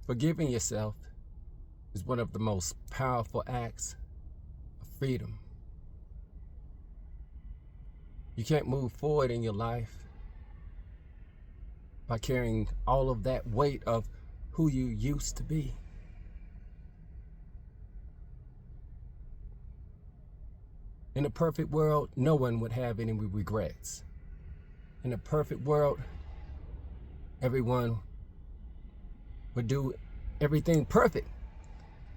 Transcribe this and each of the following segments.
Forgiving yourself is one of the most powerful acts of freedom. You can't move forward in your life by carrying all of that weight of who you used to be. In a perfect world, no one would have any regrets. In a perfect world, everyone would do everything perfect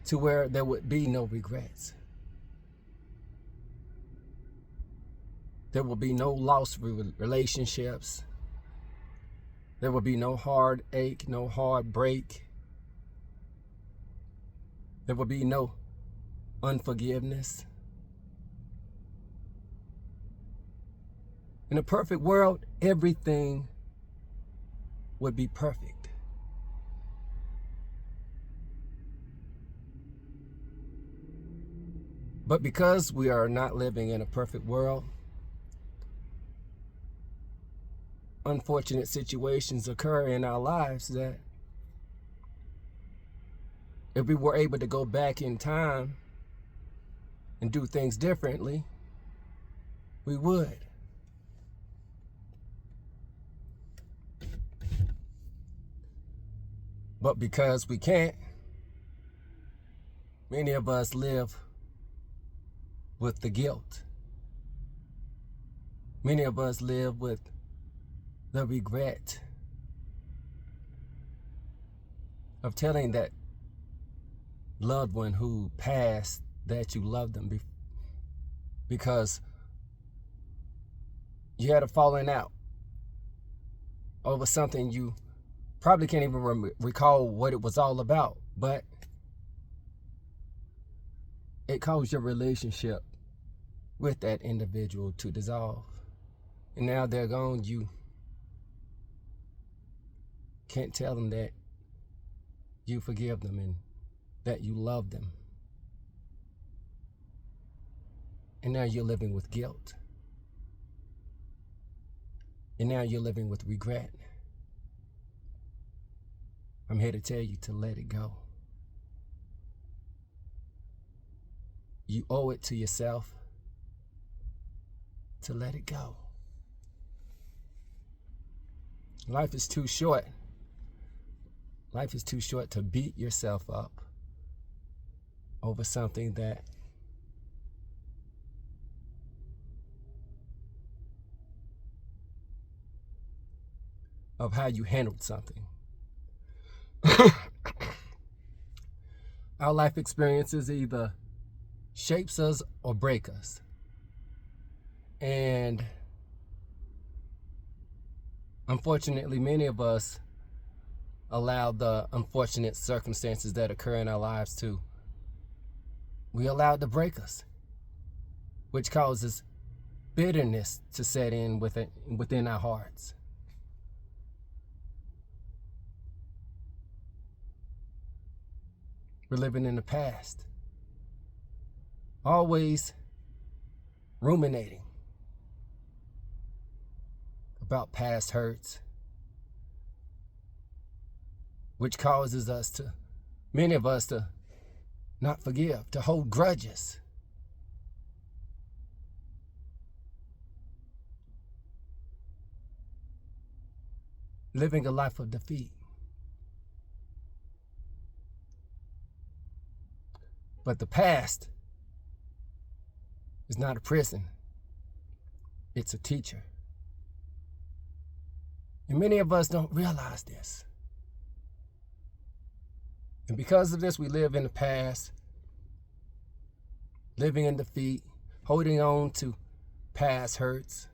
to where there would be no regrets. There will be no lost relationships. There will be no heartache, no heartbreak. There will be no unforgiveness. In a perfect world, everything would be perfect. But because we are not living in a perfect world, unfortunate situations occur in our lives that if we were able to go back in time and do things differently, we would. But because we can't, many of us live with the guilt. Many of us live with the regret of telling that loved one who passed that you loved them because you had a falling out over something you probably can't even recall what it was all about, but it caused your relationship with that individual to dissolve. And now they're gone, you can't tell them that you forgive them and that you love them. And now you're living with guilt. And now you're living with regret. I'm here to tell you to let it go. You owe it to yourself to let it go. Life is too short. Life is too short to beat yourself up over something that of how you handled something. Our life experiences either shapes us or break us. And unfortunately, many of us allow the unfortunate circumstances that occur in our lives we allow it to break us, which causes bitterness to set in within our hearts. We're living in the past, always ruminating about past hurts, which causes many of us to not forgive, to hold grudges. Living a life of defeat. But the past is not a prison. It's a teacher. And many of us don't realize this. And because of this, we live in the past, living in defeat, holding on to past hurts,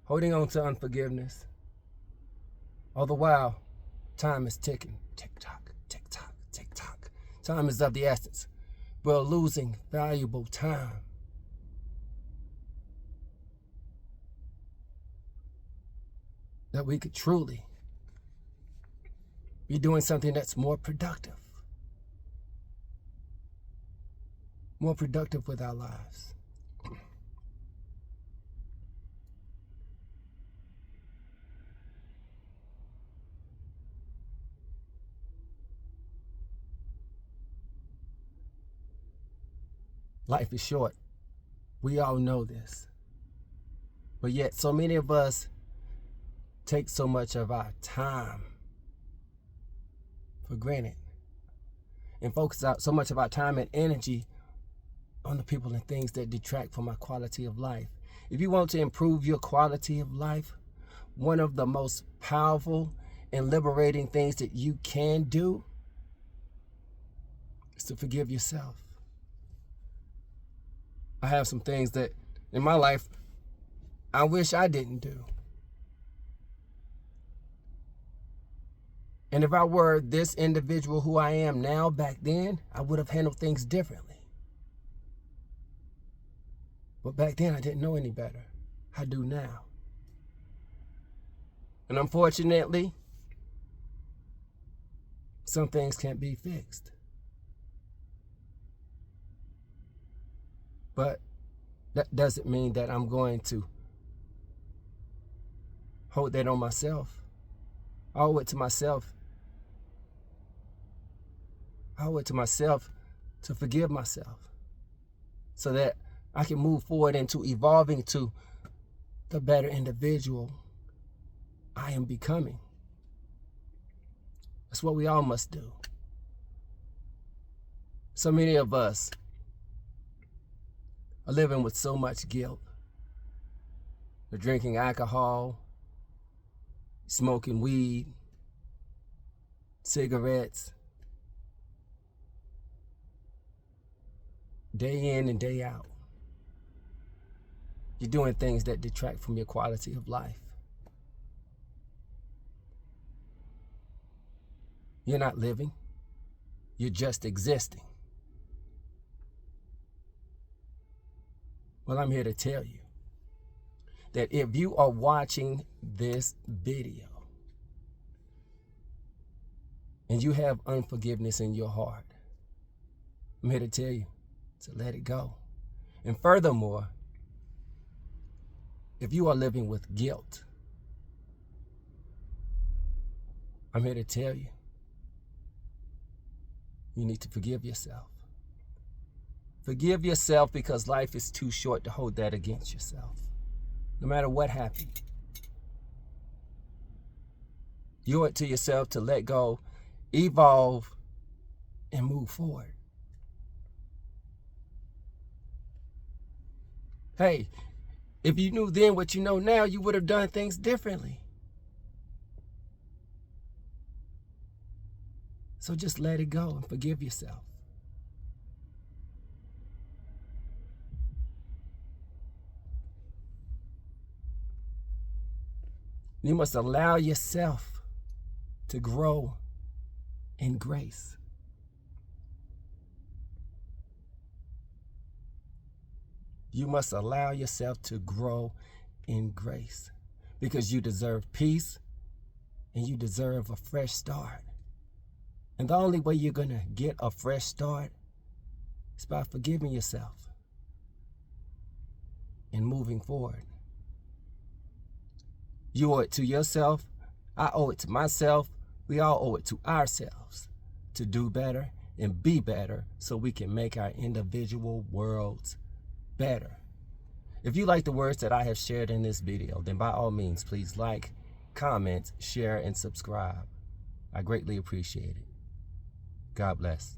holding on to unforgiveness. All the while, time is ticking. Tick-tock, tick-tock, tick-tock. Time is of the essence. We're losing valuable time. That we could truly be doing something that's more productive with our lives. Life is short. We all know this. But yet, so many of us take so much of our time for granted and focus out so much of our time and energy on the people and things that detract from our quality of life. If you want to improve your quality of life, one of the most powerful and liberating things that you can do is to forgive yourself. I have some things that in my life I wish I didn't do. And if I were this individual who I am now back then, I would have handled things differently. But back then I didn't know any better. I do now. And unfortunately, some things can't be fixed. But that doesn't mean that I'm going to hold that on myself. I owe it to myself. I owe it to myself to forgive myself so that I can move forward into evolving to the better individual I am becoming. That's what we all must do. So many of us are living with so much guilt. We're drinking alcohol, smoking weed, cigarettes, day in and day out. You're doing things that detract from your quality of life. You're not living. You're just existing. Well, I'm here to tell you that if you are watching this video and you have unforgiveness in your heart, I'm here to tell you to let it go. And furthermore, if you are living with guilt, I'm here to tell you, you need to forgive yourself. Forgive yourself because life is too short to hold that against yourself. No matter what happened, you owe it to yourself to let go, evolve, and move forward. Hey, if you knew then what you know now, you would have done things differently. So just let it go and forgive yourself. You must allow yourself to grow in grace. You must allow yourself to grow in grace because you deserve peace and you deserve a fresh start. And the only way you're going to get a fresh start is by forgiving yourself and moving forward. You owe it to yourself. I owe it to myself. We all owe it to ourselves to do better and be better so we can make our individual worlds better. If you like the words that I have shared in this video, then by all means, please like, comment, share, and subscribe. I greatly appreciate it. God bless.